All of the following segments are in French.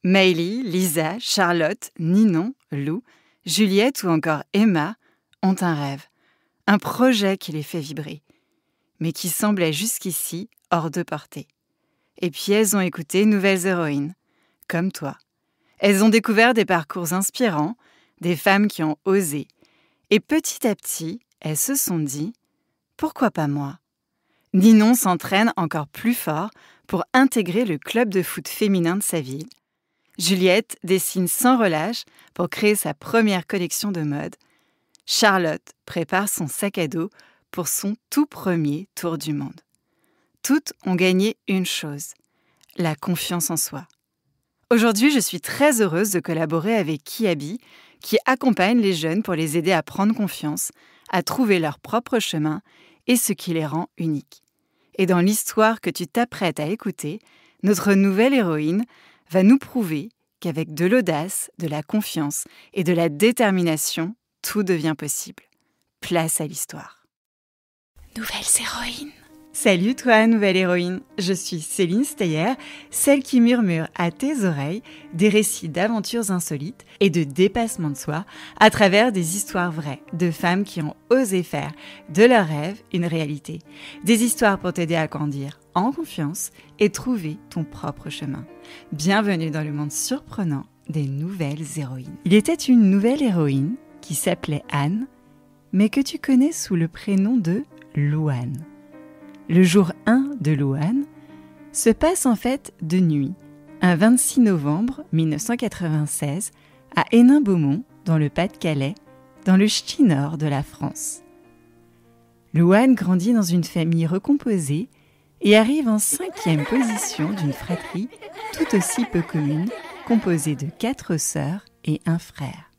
Maëlie, Lisa, Charlotte, Ninon, Lou, Juliette ou encore Emma ont un rêve, un projet qui les fait vibrer, mais qui semblait jusqu'ici hors de portée. Et puis elles ont écouté Nouvelles Héroïnes, comme toi. Elles ont découvert des parcours inspirants, des femmes qui ont osé. Et petit à petit, elles se sont dit « Pourquoi pas moi ?» Ninon s'entraîne encore plus fort pour intégrer le club de foot féminin de sa ville. Juliette dessine sans relâche pour créer sa première collection de mode. Charlotte prépare son sac à dos pour son tout premier tour du monde. Toutes ont gagné une chose, la confiance en soi. Aujourd'hui, je suis très heureuse de collaborer avec Kiabi, qui accompagne les jeunes pour les aider à prendre confiance, à trouver leur propre chemin et ce qui les rend uniques. Et dans l'histoire que tu t'apprêtes à écouter, notre nouvelle héroïne va nous prouver qu'avec de l'audace, de la confiance et de la détermination, tout devient possible. Place à l'histoire. Nouvelles héroïnes. Salut toi, nouvelle héroïne. Je suis Céline Steyer, celle qui murmure à tes oreilles des récits d'aventures insolites et de dépassement de soi à travers des histoires vraies de femmes qui ont osé faire de leurs rêves une réalité. Des histoires pour t'aider à grandir en confiance et trouver ton propre chemin. Bienvenue dans le monde surprenant des nouvelles héroïnes. Il était une nouvelle héroïne qui s'appelait Anne, mais que tu connais sous le prénom de Louane. Le jour 1 de Louane se passe en fait de nuit, un 26 novembre 1996, à Hénin-Beaumont, dans le Pas-de-Calais, dans le ch'ti nord de la France. Louane grandit dans une famille recomposée et arrive en 5e position d'une fratrie tout aussi peu commune, composée de 4 sœurs et un frère.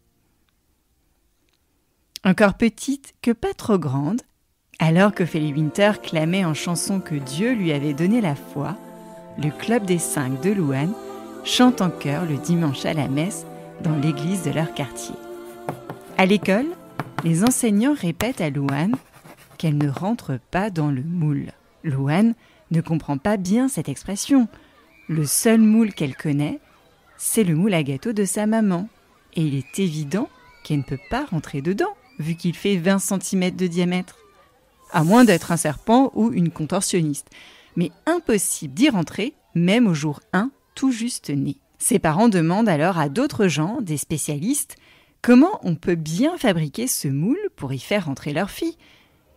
Encore petite que pas trop grande, alors qu'Ophélie Winter clamait en chanson que Dieu lui avait donné la foi, le Club des 5 de Louane chante en chœur le dimanche à la messe dans l'église de leur quartier. À l'école, les enseignants répètent à Louane qu'elle ne rentre pas dans le moule. Louane ne comprend pas bien cette expression. Le seul moule qu'elle connaît, c'est le moule à gâteau de sa maman. Et il est évident qu'elle ne peut pas rentrer dedans, vu qu'il fait 20 cm de diamètre. À moins d'être un serpent ou une contorsionniste. Mais impossible d'y rentrer, même au jour 1, tout juste né. Ses parents demandent alors à d'autres gens, des spécialistes, comment on peut bien fabriquer ce moule pour y faire rentrer leur fille.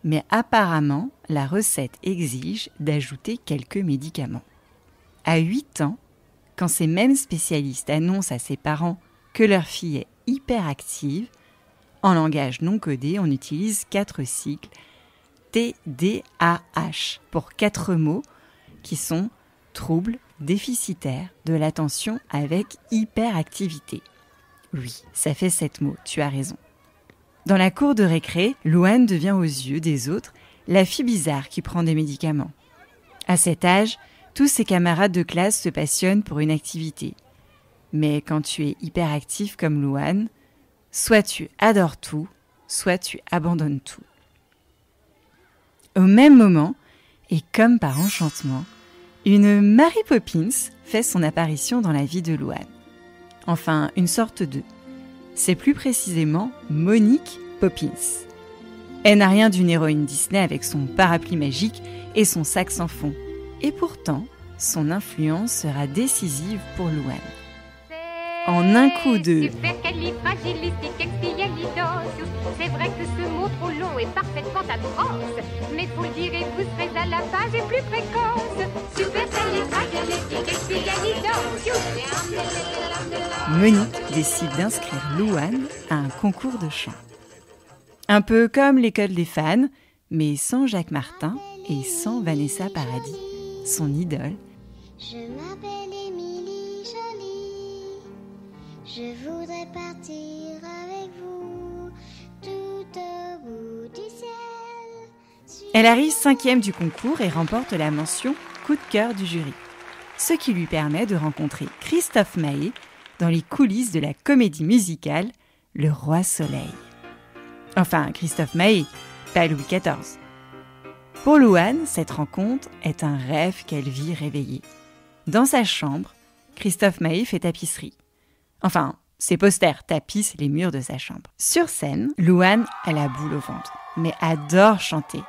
Mais apparemment, la recette exige d'ajouter quelques médicaments. À 8 ans, quand ces mêmes spécialistes annoncent à ses parents que leur fille est hyperactive, en langage non codé, on utilise 4 cycles TDAH pour 4 mots qui sont troubles déficitaires de l'attention avec hyperactivité. Oui, ça fait 7 mots, tu as raison. Dans la cour de récré, Louane devient aux yeux des autres la fille bizarre qui prend des médicaments. À cet âge, tous ses camarades de classe se passionnent pour une activité. Mais quand tu es hyperactif comme Louane, soit tu adores tout, soit tu abandonnes tout. Au même moment, et comme par enchantement, une Mary Poppins fait son apparition dans la vie de Louane. Enfin, une sorte de. C'est plus précisément Monique Poppins. Elle n'a rien d'une héroïne Disney avec son parapluie magique et son sac sans fond. Et pourtant, son influence sera décisive pour Louane. En un coup de... C'est vrai que ce mot trop long est parfaitement atroce, mais faut le dire et vous serez à la page et plus précoce. Monique décide d'inscrire Louane à un concours de chant. Un peu comme l'école des fans, mais sans Jacques Martin et sans Vanessa Paradis, son idole. Je m'appelle Émilie Jolie, je voudrais partir avec vous tout au bout du ciel. Elle arrive 5e du concours et remporte la mention coup de cœur du jury, ce qui lui permet de rencontrer Christophe Maé dans les coulisses de la comédie musicale Le Roi Soleil. Enfin, Christophe Maé, pas Louis XIV. Pour Louane, cette rencontre est un rêve qu'elle vit réveillée. Dans sa chambre, Christophe Maé fait tapisserie. Enfin, ses posters tapissent les murs de sa chambre. Sur scène, Louane a la boule au ventre, mais adore chanter.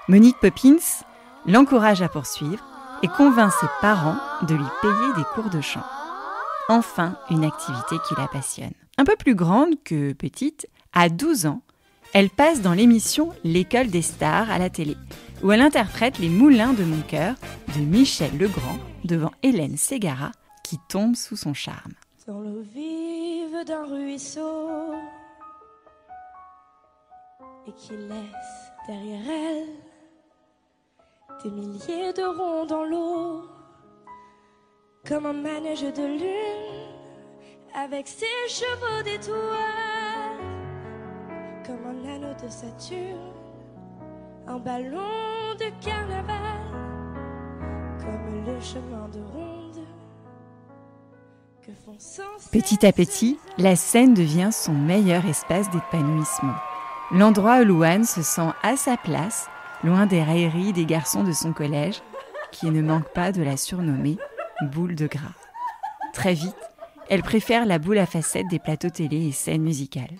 Monique Poppins l'encourage à poursuivre et convainc ses parents de lui payer des cours de chant. Enfin, une activité qui la passionne. Un peu plus grande que petite, à 12 ans, elle passe dans l'émission L'école des stars à la télé, où elle interprète Les Moulins de mon cœur de Michel Legrand devant Hélène Ségara, qui tombe sous son charme. Dans l'eau vive d'un ruisseau et qui laisse derrière elle des milliers de ronds dans l'eau, comme un manège de lune avec ses chevaux d'étoiles, comme un anneau de Saturne, un ballon de carnaval, comme le chemin de ronde que font sans Petit à petit, la scène devient son meilleur espace d'épanouissement. L'endroit où Louane se sent à sa place, loin des railleries des garçons de son collège, qui ne manquent pas de la surnommer boule de gras. Très vite, elle préfère la boule à facettes des plateaux télé et scènes musicales.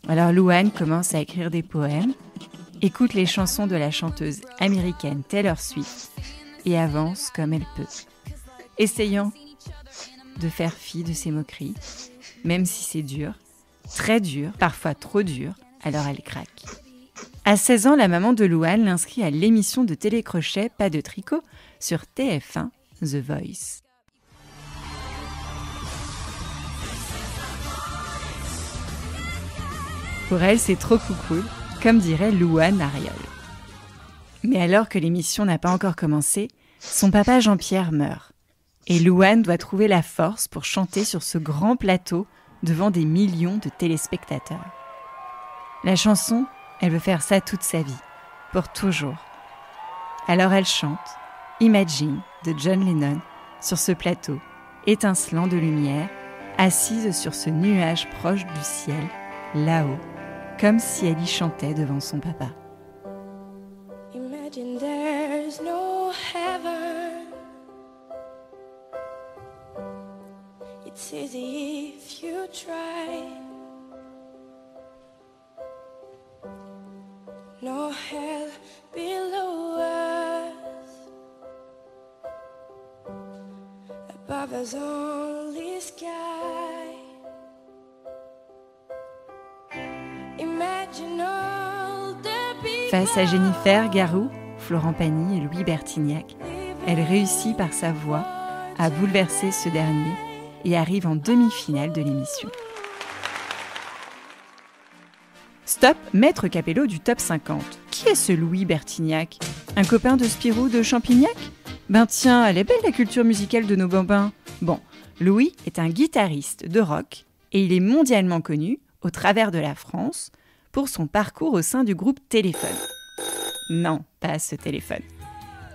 Alors Louane commence à écrire des poèmes, écoute les chansons de la chanteuse américaine Taylor Swift et avance comme elle peut, essayant de faire fi de ses moqueries, même si c'est dur, très dur, parfois trop dur, alors elle craque. À 16 ans, la maman de Louane l'inscrit à l'émission de télécrochet Pas de tricot sur TF1, The Voice. Pour elle, c'est trop cool, comme dirait Louane Ariol. Mais alors que l'émission n'a pas encore commencé, son papa Jean-Pierre meurt. Et Louane doit trouver la force pour chanter sur ce grand plateau devant des millions de téléspectateurs. La chanson, elle veut faire ça toute sa vie, pour toujours. Alors elle chante Imagine de John Lennon sur ce plateau, étincelant de lumière, assise sur ce nuage proche du ciel, là-haut, comme si elle y chantait devant son papa. Imagine there's no heaven. It's easy if you try. No hell below us. Above us only sky. Imagine all the people. Face à Jennifer Garou, Florent Pagny et Louis Bertignac, elle réussit par sa voix à bouleverser ce dernier et arrive en demi-finale de l'émission. Stop, Maître Capello du Top 50. Qui est ce Louis Bertignac? Un copain de Spirou de Champignac? Ben tiens, elle est belle la culture musicale de nos bambins. Bon, Louis est un guitariste de rock et il est mondialement connu, au travers de la France, pour son parcours au sein du groupe Téléphone. Non, pas ce Téléphone.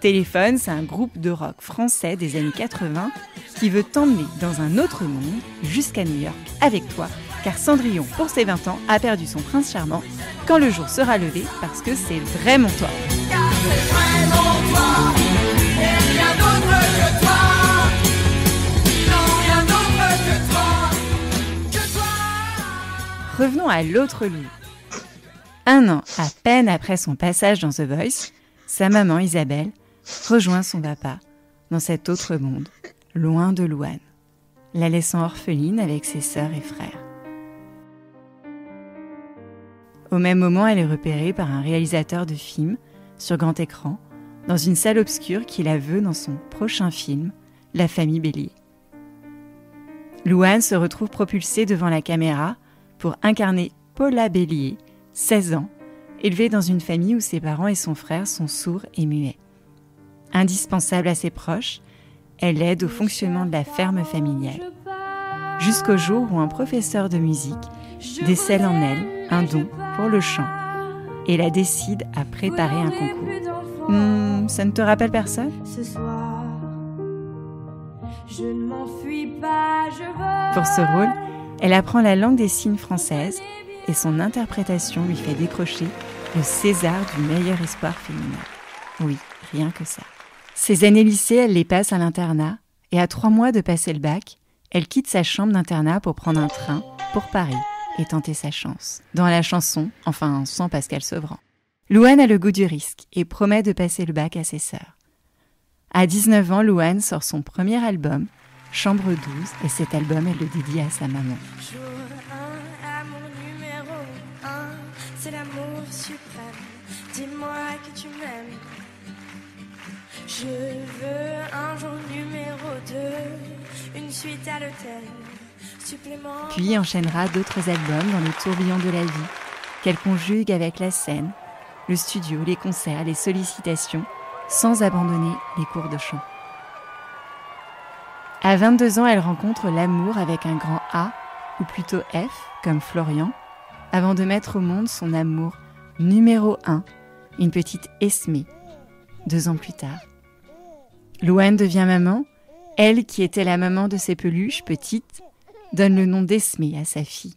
Téléphone, c'est un groupe de rock français des années 80 qui veut t'emmener dans un autre monde jusqu'à New York avec toi, car Cendrillon, pour ses 20 ans, a perdu son prince charmant quand le jour sera levé parce que c'est vraiment toi. Car c'est vraiment toi, et rien d'autre que toi. Non, rien d'autre que toi. Revenons à l'autre Louis. 1 an à peine après son passage dans The Voice, sa maman Isabelle rejoint son papa dans cet autre monde, loin de Louane, la laissant orpheline avec ses sœurs et frères. Au même moment, elle est repérée par un réalisateur de films sur grand écran, dans une salle obscure qui la veut dans son prochain film, La famille Bélier. Louane se retrouve propulsée devant la caméra pour incarner Paula Bélier, 16 ans, élevée dans une famille où ses parents et son frère sont sourds et muets. Indispensable à ses proches, elle aide au fonctionnement de la ferme familiale. Jusqu'au jour où un professeur de musique décèle en elle un don pour le chant et la décide à préparer un concours. Ça ne te rappelle personne? Ce soir, je ne m'enfuis pas, je veux. Pour ce rôle, elle apprend la langue des signes française et son interprétation lui fait décrocher le César du meilleur espoir féminin. Oui, rien que ça. Ses années lycée, elle les passe à l'internat et à 3 mois de passer le bac, elle quitte sa chambre d'internat pour prendre un train pour Paris et tenter sa chance. Dans la chanson, enfin sans Pascal Sevran. Louane a le goût du risque et promet de passer le bac à ses sœurs. À 19 ans, Louane sort son premier album, Chambre 12, et cet album, elle le dédie à sa maman. Jour 1, amour numéro 1, c'est l'amour suprême. Dis-moi que tu m'aimes. Je veux un jour numéro 2, une suite à l'hôtel, supplément. Puis enchaînera d'autres albums dans le tourbillon de la vie, qu'elle conjugue avec la scène, le studio, les concerts, les sollicitations, sans abandonner les cours de chant. À 22 ans, elle rencontre l'amour avec un grand A, ou plutôt F, comme Florian, avant de mettre au monde son amour numéro 1, une petite Esmée, 2 ans plus tard. Louane devient maman, elle qui était la maman de ses peluches petites, donne le nom d'Esmée à sa fille.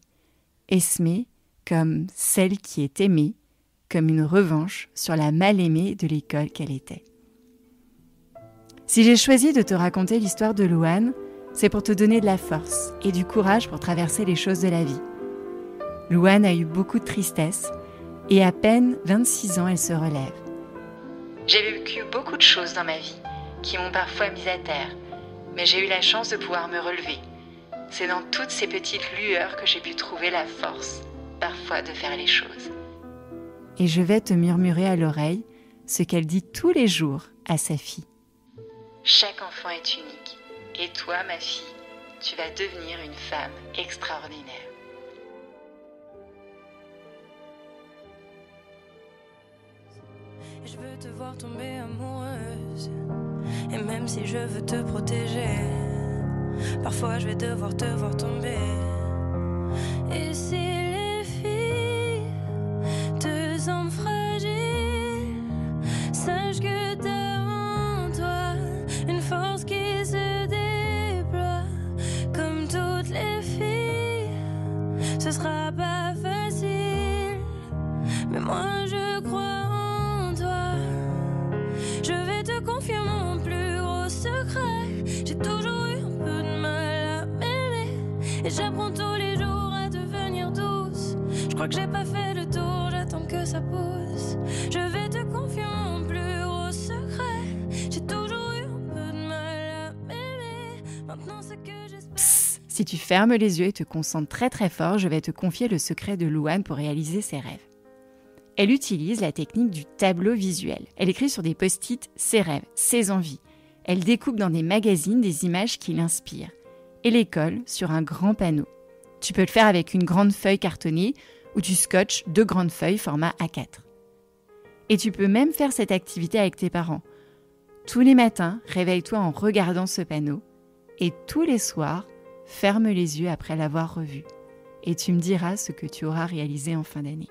Esmée comme celle qui est aimée, comme une revanche sur la mal-aimée de l'école qu'elle était. Si j'ai choisi de te raconter l'histoire de Louane, c'est pour te donner de la force et du courage pour traverser les choses de la vie. Louane a eu beaucoup de tristesse et à peine 26 ans, elle se relève. J'ai vécu beaucoup de choses dans ma vie qui m'ont parfois mise à terre, mais j'ai eu la chance de pouvoir me relever. C'est dans toutes ces petites lueurs que j'ai pu trouver la force, parfois, de faire les choses. Et je vais te murmurer à l'oreille ce qu'elle dit tous les jours à sa fille. Chaque enfant est unique, et toi, ma fille, tu vas devenir une femme extraordinaire. Je veux te voir tomber amoureuse, et même si je veux te protéger, parfois je vais devoir te voir tomber. Et si les filles te semblent fragiles, sache que t'as en toi une force qui se déploie. Comme toutes les filles, ce sera pas facile, mais moi je crois en toi. Je vais te confier mon plus gros secret. J'ai toujours eu un peu de mal à m'aimer, et j'apprends tous les jours à devenir douce. Je crois que j'ai pas fait le tour, j'attends que ça pousse. Je vais te confier mon plus gros secret. J'ai toujours eu un peu de mal à m'aimer. Maintenant ce que j'espère. Psst, si tu fermes les yeux et te concentres très très fort, je vais te confier le secret de Louane pour réaliser ses rêves. Elle utilise la technique du tableau visuel. Elle écrit sur des post-it ses rêves, ses envies. Elle découpe dans des magazines des images qui l'inspirent et les colle sur un grand panneau. Tu peux le faire avec une grande feuille cartonnée ou tu scotches 2 grandes feuilles format A4. Et tu peux même faire cette activité avec tes parents. Tous les matins, réveille-toi en regardant ce panneau et tous les soirs, ferme les yeux après l'avoir revu. Et tu me diras ce que tu auras réalisé en fin d'année.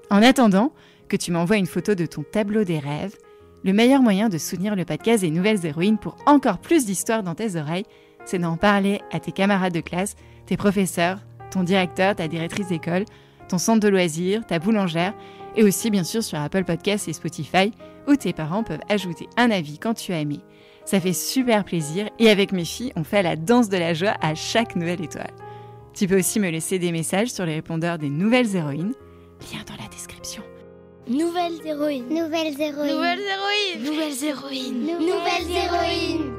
En attendant que tu m'envoies une photo de ton tableau des rêves, le meilleur moyen de soutenir le podcast des Nouvelles Héroïnes pour encore plus d'histoires dans tes oreilles, c'est d'en parler à tes camarades de classe, tes professeurs, ton directeur, ta directrice d'école, ton centre de loisirs, ta boulangère, et aussi bien sûr sur Apple Podcasts et Spotify, où tes parents peuvent ajouter un avis quand tu as aimé. Ça fait super plaisir, et avec mes filles, on fait la danse de la joie à chaque nouvelle étoile. Tu peux aussi me laisser des messages sur les répondeurs des Nouvelles Héroïnes, lien dans la description. Nouvelles héroïnes. Nouvelles héroïnes. Nouvelles héroïnes. Nouvelles héroïnes. Nouvelles héroïnes.